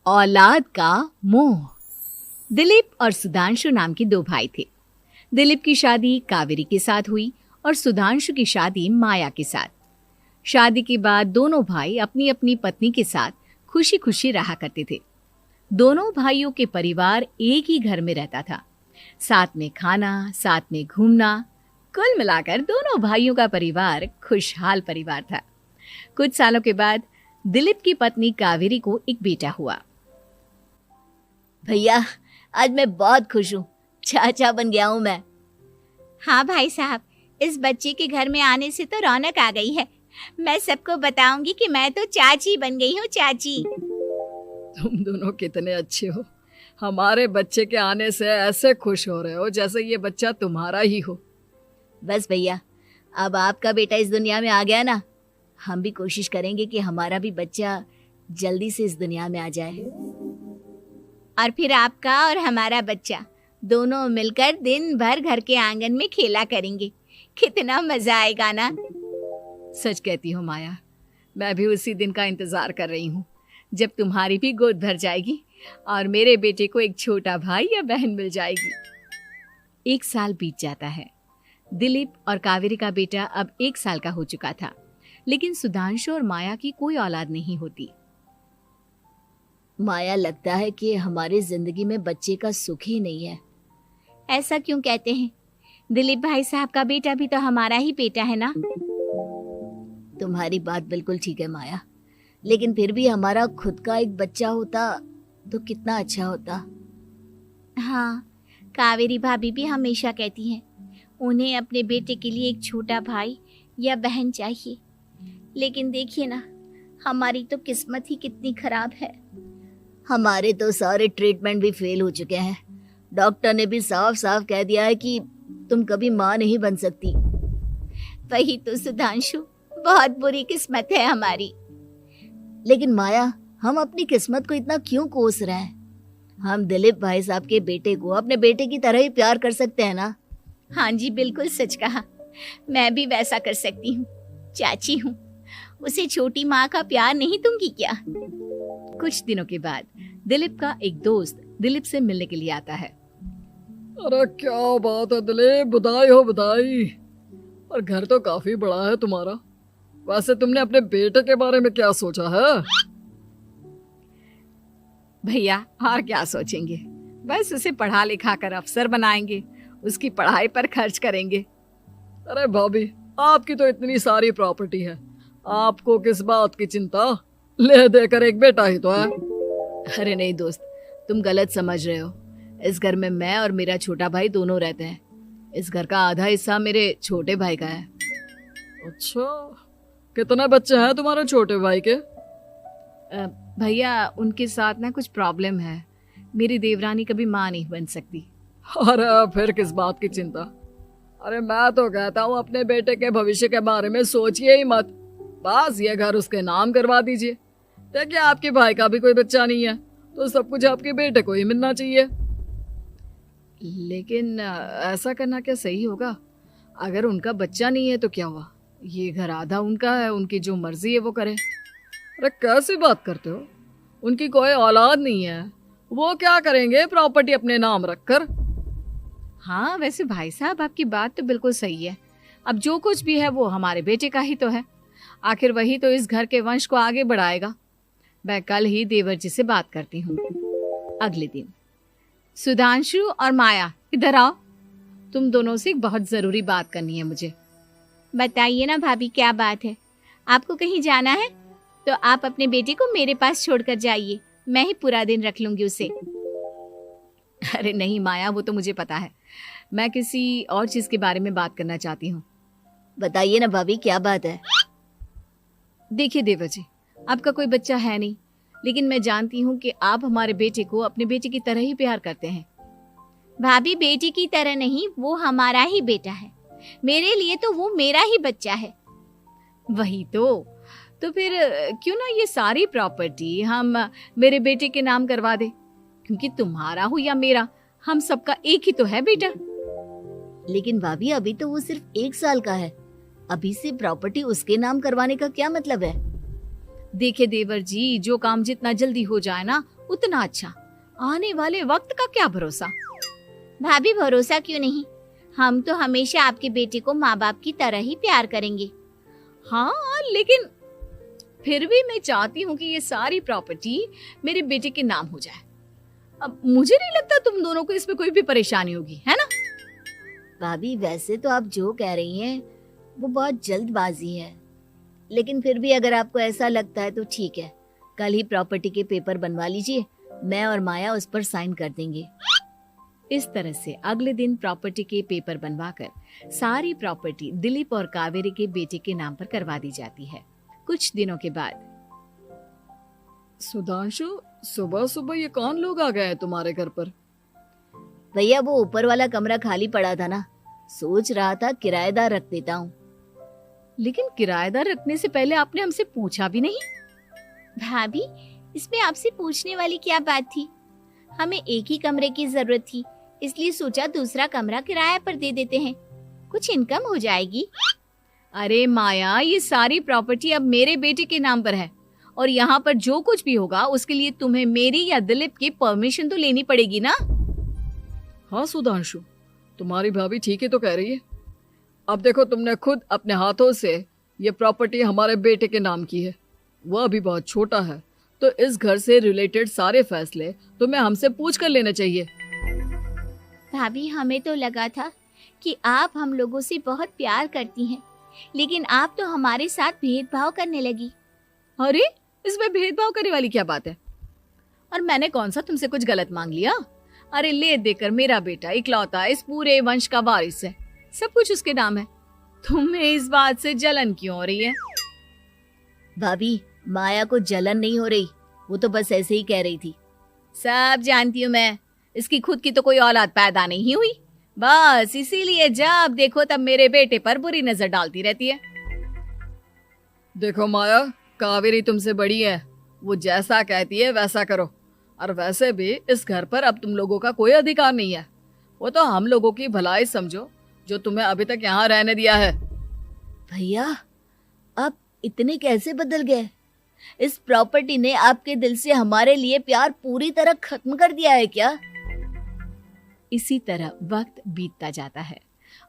औलाद का मोह। दिलीप और सुधांशु नाम के दो भाई थे। दिलीप की शादी कावेरी के साथ हुई और सुधांशु की शादी माया के साथ। शादी के बाद दोनों भाई अपनी अपनी पत्नी के साथ खुशी खुशी रहा करते थे। दोनों भाइयों के परिवार एक ही घर में रहता था। साथ में खाना, साथ में घूमना, कुल मिलाकर दोनों भाइयों का परिवार खुशहाल परिवार था। कुछ सालों के बाद दिलीप की पत्नी कावेरी को एक बेटा हुआ। भैया, आज मैं बहुत खुश हूँ। चाचा बन गया हूँ मैं। हाँ भाई साहब, इस बच्चे के घर में आने से तो रौनक आ गई है। मैं सबको बताऊंगी कि मैं तो चाची बन गई हूँ, चाची। तुम दोनों कितने अच्छे हो। हमारे बच्चे के आने से ऐसे खुश हो रहे हो जैसे ये बच्चा तुम्हारा ही हो। बस भैया, अब आपका बेटा इस दुनिया में आ गया ना, हम भी कोशिश करेंगे कि हमारा भी बच्चा जल्दी से इस दुनिया में आ जाए। और फिर आपका और हमारा बच्चा दोनों मिलकर दिन भर घर के आंगन में खेला करेंगे। कितना मजा आएगा ना। सच कहती हो माया, मैं भी उसी दिन का इंतजार कर रही हूँ जब तुम्हारी भी गोद भर जाएगी और मेरे बेटे को एक छोटा भाई या बहन मिल जाएगी। 1 साल बीत जाता है। दिलीप और कावेरी का बेटा अब 1 साल का हो चुका था, लेकिन सुधांशु और माया की कोई औलाद नहीं होती। माया, लगता है कि हमारी जिंदगी में बच्चे का सुख ही नहीं है। ऐसा क्यों कहते हैं? दिलीप भाई साहब का बेटा भी तो हमारा ही बेटा है ना। तुम्हारी बात बिल्कुल ठीक है माया, लेकिन फिर भी हमारा खुद का एक बच्चा होता तो कितना अच्छा होता। हाँ, कावेरी भाभी भी हमेशा कहती हैं उन्हें अपने बेटे के लिए एक छोटा भाई या बहन चाहिए। लेकिन देखिए ना, हमारी तो किस्मत ही कितनी खराब है। हमारे तो सारे ट्रीटमेंट भी फेल हो चुके हैं। डॉक्टर ने भी साफ साफ कह दिया है कि तुम कभी माँ नहीं बन सकती। वही तो सुधांशु, बहुत बुरी किस्मत है हमारी। लेकिन माया, हम अपनी किस्मत को इतना क्यों कोस रहे हैं? हम दिलीप भाई साहब के बेटे को अपने बेटे की तरह ही प्यार कर सकते हैं ना। हाँ जी, बिल्कुल सच कहा। मैं भी वैसा कर सकती हूँ। चाची हूँ, उसे छोटी माँ का प्यार नहीं दूंगी क्या? कुछ दिनों के बाद दिलीप का एक दोस्त दिलीप से मिलने के लिए आता है। अरे क्या बात है दिलीप, बधाई हो बधाई। और घर तो काफी बड़ा है तुम्हारा। वैसे तुमने अपने बेटे के बारे में क्या सोचा है? भैया, और क्या सोचेंगे, बस उसे पढ़ा लिखा कर अफसर बनाएंगे, उसकी पढ़ाई पर खर्च करेंगे। अरे भाभी, आपकी तो इतनी सारी प्रॉपर्टी है, आपको किस बात की चिंता? ले देकर एक बेटा ही तो है। अरे नहीं दोस्त, तुम गलत समझ रहे हो। इस घर में मैं और मेरा छोटा भाई दोनों रहते हैं। इस घर का आधा हिस्सा मेरे छोटे भाई का है। अच्छा, कितने बच्चे हैं तुम्हारे छोटे भाई के? भैया, उनके साथ ना कुछ प्रॉब्लम है। मेरी देवरानी कभी माँ नहीं बन सकती। अरे फिर किस बात की चिंता? अरे मैं तो कहता हूँ अपने बेटे के भविष्य के बारे में सोचिए ही मत। बस ये घर उसके नाम करवा दीजिए। देखिए, आपके भाई का भी कोई बच्चा नहीं है तो सब कुछ आपके बेटे को ही मिलना चाहिए। लेकिन ऐसा करना क्या सही होगा? अगर उनका बच्चा नहीं है तो क्या हुआ? ये घर आधा उनका है, उनकी जो मर्जी है वो करे। अरे कैसी बात करते हो? उनकी कोई औलाद नहीं है, वो क्या करेंगे प्रॉपर्टी अपने नाम रखकर? हाँ, वैसे भाई साहब, आपकी बात तो बिल्कुल सही है। अब जो कुछ भी है वो हमारे बेटे का ही तो है। आखिर वही तो इस घर के वंश को आगे बढ़ाएगा। मैं कल ही देवर जी से बात करती हूँ। अगले दिन सुधांशु और माया, इधर आओ। तुम दोनों से एक बहुत जरूरी बात करनी है मुझे। बताइए ना भाभी, क्या बात है? आपको कहीं जाना है तो आप अपने बेटे को मेरे पास छोड़कर जाइए। मैं ही पूरा दिन रख लूंगी उसे। अरे नहीं माया, वो तो मुझे पता है। मैं किसी और चीज के बारे में बात करना चाहती हूँ। बताइए ना भाभी, क्या बात है? देखिए देवर जी, आपका कोई बच्चा है नहीं, लेकिन मैं जानती हूँ कि आप हमारे बेटे को अपने बेटे की तरह ही प्यार करते हैं। भाभी, बेटी की तरह नहीं, वो हमारा ही बेटा है। मेरे लिए तो वो मेरा ही बच्चा है। वही तो फिर क्यों ना ये सारी प्रॉपर्टी हम मेरे बेटे के नाम करवा दे, क्योंकि तुम्हारा हो या मेरा, हम सबका एक ही तो है बेटा। लेकिन भाभी, अभी तो वो सिर्फ 1 साल का है। अभी से प्रॉपर्टी उसके नाम करवाने का क्या मतलब है? देखिए देवर जी, जो काम जितना जल्दी हो जाए ना उतना अच्छा। आने वाले वक्त का क्या भरोसा। भाभी भरोसा क्यों नहीं, हम तो हमेशा आपके बेटे को माँ बाप की तरह ही प्यार करेंगे। हाँ, लेकिन फिर भी मैं चाहती हूँ कि ये सारी प्रॉपर्टी मेरे बेटे के नाम हो जाए। अब मुझे नहीं लगता तुम दोनों को इसमें कोई भी परेशानी होगी, है ना? भाभी वैसे तो आप जो कह रही हैं वो बहुत जल्दबाजी है, लेकिन फिर भी अगर आपको ऐसा लगता है तो ठीक है, कल ही प्रॉपर्टी के पेपर बनवा लीजिए, मैं और माया उस पर साइन कर देंगे। इस तरह से अगले दिन प्रॉपर्टी के पेपर बनवाकर सारी प्रॉपर्टी दिलीप और कावेरी के बेटे के नाम पर करवा दी जाती है। कुछ दिनों के बाद सुधांशु, सुबह सुबह ये कौन लोग आ गए हैं तुम्हारे घर पर? भैया वो ऊपर वाला कमरा खाली पड़ा था ना, सोच रहा था किराएदार रख देता हूँ। लेकिन किराएदार रखने से पहले आपने हमसे पूछा भी नहीं। भाभी इसमें आपसे पूछने वाली क्या बात थी, हमें एक ही कमरे की जरूरत थी, इसलिए सोचा दूसरा कमरा किराया पर दे देते हैं, कुछ इनकम हो जाएगी। अरे माया, ये सारी प्रॉपर्टी अब मेरे बेटे के नाम पर है और यहाँ पर जो कुछ भी होगा उसके लिए तुम्हें मेरी या दिलीप की परमिशन तो लेनी पड़ेगी ना। हाँ सुधांशु, तुम्हारी भाभी ठीक ही तो कह रही है। अब देखो, तुमने खुद अपने हाथों से ये प्रॉपर्टी हमारे बेटे के नाम की है, वह अभी बहुत छोटा है, तो इस घर से रिलेटेड सारे फैसले तुम्हें हमसे पूछ कर लेने चाहिए। भाभी हमें तो लगा था कि आप हम लोगों से बहुत प्यार करती हैं, लेकिन आप तो हमारे साथ भेदभाव करने लगी। अरे, इसमें भेदभाव करने वाली क्या बात है? और मैंने कौन सा तुमसे कुछ गलत मांग लिया? अरे ले देकर मेरा बेटा इकलौता इस पूरे वंश का वारिस है, सब कुछ उसके नाम है। तुम्हें इस बात से जलन क्यों हो रही है? भाभी माया को जलन नहीं हो रही, वो तो बस ऐसे ही कह रही थी। सब जानती हूँ मैं, इसकी खुद की तो कोई औलाद पैदा नहीं हुई, बस इसीलिए जब देखो तब मेरे बेटे पर बुरी नजर डालती रहती है। देखो माया, कावेरी तुमसे बड़ी है, वो जैसा कहती है वैसा करो। और वैसे भी इस घर पर अब तुम लोगों का कोई अधिकार नहीं है, वो तो हम लोगों की भलाई समझो जो तुम्हें अभी तक यहाँ रहने दिया है। भैया आप इतने कैसे बदल गए? इस प्रॉपर्टी ने आपके दिल से हमारे लिए प्यार पूरी तरह खत्म कर दिया है क्या? इसी तरह वक्त बीतता जाता है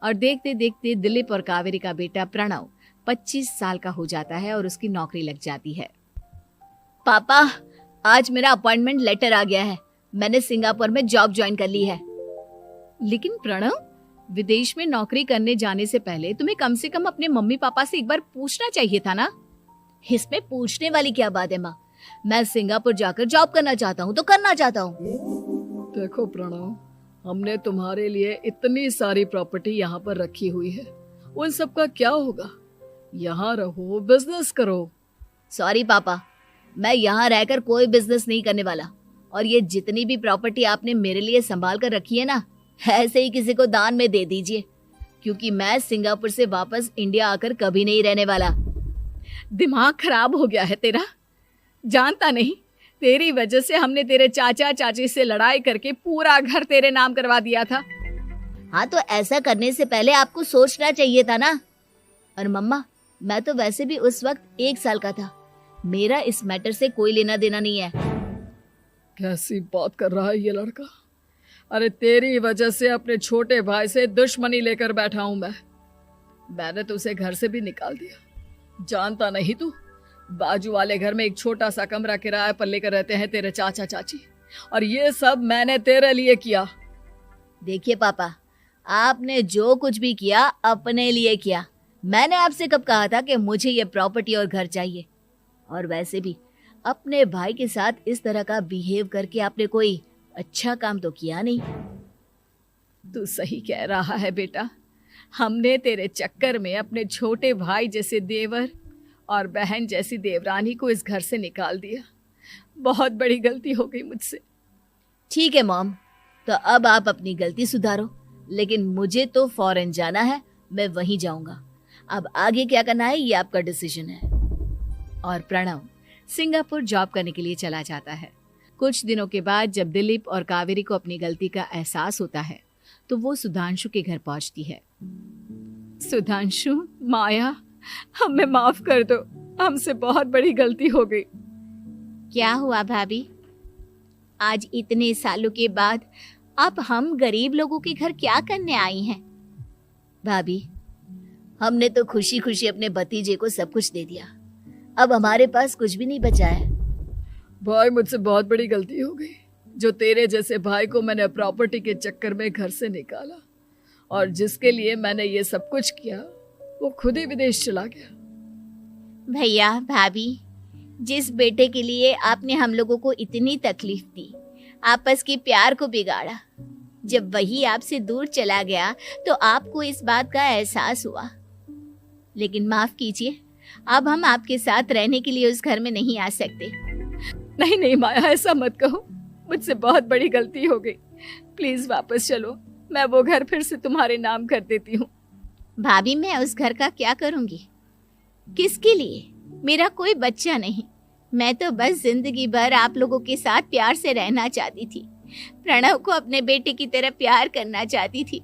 और देखते देखते दिलीप और कावेरी का बेटा प्रणव 25 साल का हो जाता है और उसकी नौकरी लग जाती है। पापा आज मेरा अपॉइंटमेंट लेटर आ गया है, मैंने सिंगापुर में जॉब ज्वाइन कर ली है। लेकिन प्रणव, विदेश में नौकरी करने जाने से पहले तुम्हें कम से कम अपने मम्मी पापा से एक बार पूछना चाहिए था ना। इसमें पूछने वाली क्या बात है माँ, मैं सिंगापुर जाकर जॉब करना चाहता हूँ तो करना चाहता हूँ। देखो प्रणव, हमने तुम्हारे लिए इतनी सारी प्रॉपर्टी यहाँ पर रखी हुई है, उन सब का क्या होगा? यहाँ रहो, बिजनेस करो। सॉरी पापा, मैं यहाँ रहकर कोई बिजनेस नहीं करने वाला, और ये जितनी भी प्रॉपर्टी आपने मेरे लिए संभाल कर रखी है ना, ऐसे ही किसी को दान में दे दीजिए, क्योंकि मैं सिंगापुर से वापस इंडिया आकर कभी नहीं रहने वाला। दिमाग खराब हो गया है तेरा, जानता नहीं तेरी वजह से हमने तेरे चाचा चाची से लड़ाई करके पूरा घर तेरे नाम करवा दिया था। हाँ तो ऐसा करने से पहले आपको सोचना चाहिए था ना। और मम्मा, मैं तो वैसे भी उस वक्त 1 साल का था, मेरा इस मैटर से कोई लेना देना नहीं है। कैसी बात कर रहा है ये लड़का? अरे तेरी वजह से अपने छोटे भाई से दुश्मनी लेकर बैठा हूं मैंने तो उसे घर से भी निकाल दिया। जानता नहीं तू, बाजू वाले घर में एक छोटा सा कमरा किराए पर लेकर रहते हैं तेरे चाचा चाची, और ये सब मैंने तेरे लिए किया। देखिए पापा, आपने जो कुछ भी किया अपने लिए किया। मैंने आपसे कब कहा था कि मुझे ये प्रॉपर्टी और घर चाहिए? और वैसे भी अपने भाई के साथ इस तरह का बिहेव करके आपने कोई अच्छा काम तो किया नहीं। तू सही कह रहा है बेटा, हमने तेरे चक्कर में अपने छोटे भाई जैसे देवर और बहन जैसी देवरानी को इस घर से निकाल दिया। बहुत बड़ी गलती हो गई मुझसे। ठीक है मॉम, तो अब आप अपनी गलती सुधारो, लेकिन मुझे तो फॉरेन जाना है, मैं वहीं जाऊंगा। अब आगे क्या करना है ये आपका डिसीजन है। और प्रणव सिंगापुर जॉब करने के लिए चला जाता है। कुछ दिनों के बाद जब दिलीप और कावेरी को अपनी गलती का एहसास होता है तो वो सुधांशु के घर पहुंचती है। सुधांशु, माया, हमें माफ कर दो, हमसे बहुत बड़ी गलती हो गई। क्या हुआ भाभी? आज इतने सालों के बाद अब हम गरीब लोगों के घर क्या करने आई हैं? भाभी, हमने तो खुशी खुशी अपने भतीजे को सब कुछ दे दिया, अब हमारे पास कुछ भी नहीं बचा है। भाई मुझसे बहुत बड़ी गलती हो गई, जो तेरे जैसे भाई को मैंने प्रॉपर्टी के चक्कर में घर से निकाला, और जिसके लिए मैंने ये सब कुछ किया वो खुद ही विदेश चला गया। भैया भाभी, जिस बेटे के लिए आपने हम लोगों को इतनी तकलीफ दी, आपस के प्यार को बिगाड़ा, जब वही आपसे दूर चला गया तो आपको इस बात का एहसास हुआ। लेकिन माफ कीजिए, अब हम आपके साथ रहने के लिए उस घर में नहीं आ सकते। नहीं नहीं माया, ऐसा मत कहो, मुझसे बहुत बड़ी गलती हो गई, प्लीज वापस चलो, मैं वो घर फिर से तुम्हारे नाम कर देती हूँ। भाभी, मैं उस घर का क्या करूंगी? किसके लिए? मेरा कोई बच्चा नहीं, मैं तो बस जिंदगी भर आप लोगों के साथ प्यार से रहना चाहती थी, प्रणव को अपने बेटे की तरह प्यार करना चाहती थी,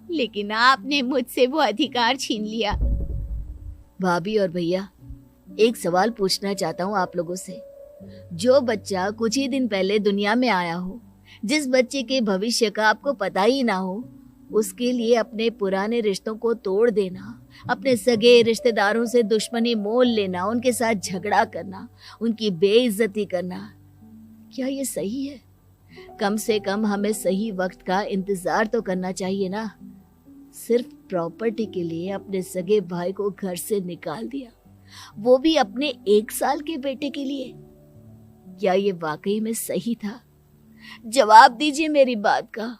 लेकिन आपने मुझसे वो अधिकार छीन लिया। भाभी और भैया, एक सवाल पूछना चाहता हूँ आप लोगों से। जो बच्चा कुछ ही दिन पहले दुनिया में आया हो, जिस बच्चे के भविष्य का आपको पता ही ना हो, उसके लिए अपने पुराने रिश्तों को तोड़ देना, अपने सगे रिश्तेदारों से दुश्मनी मोल लेना, उनके साथ झगड़ा करना, उनकी बेइज्जती करना, क्या ये सही है? कम से कम हमें सही वक्त का इंतजार तो करना चाहिए ना। सिर्फ प्रॉपर्टी के लिए अपने सगे भाई को घर से निकाल दिया, वो भी अपने 1 साल के बेटे के लिए। क्या ये वाकई में सही था? जवाब दीजिए मेरी बात का।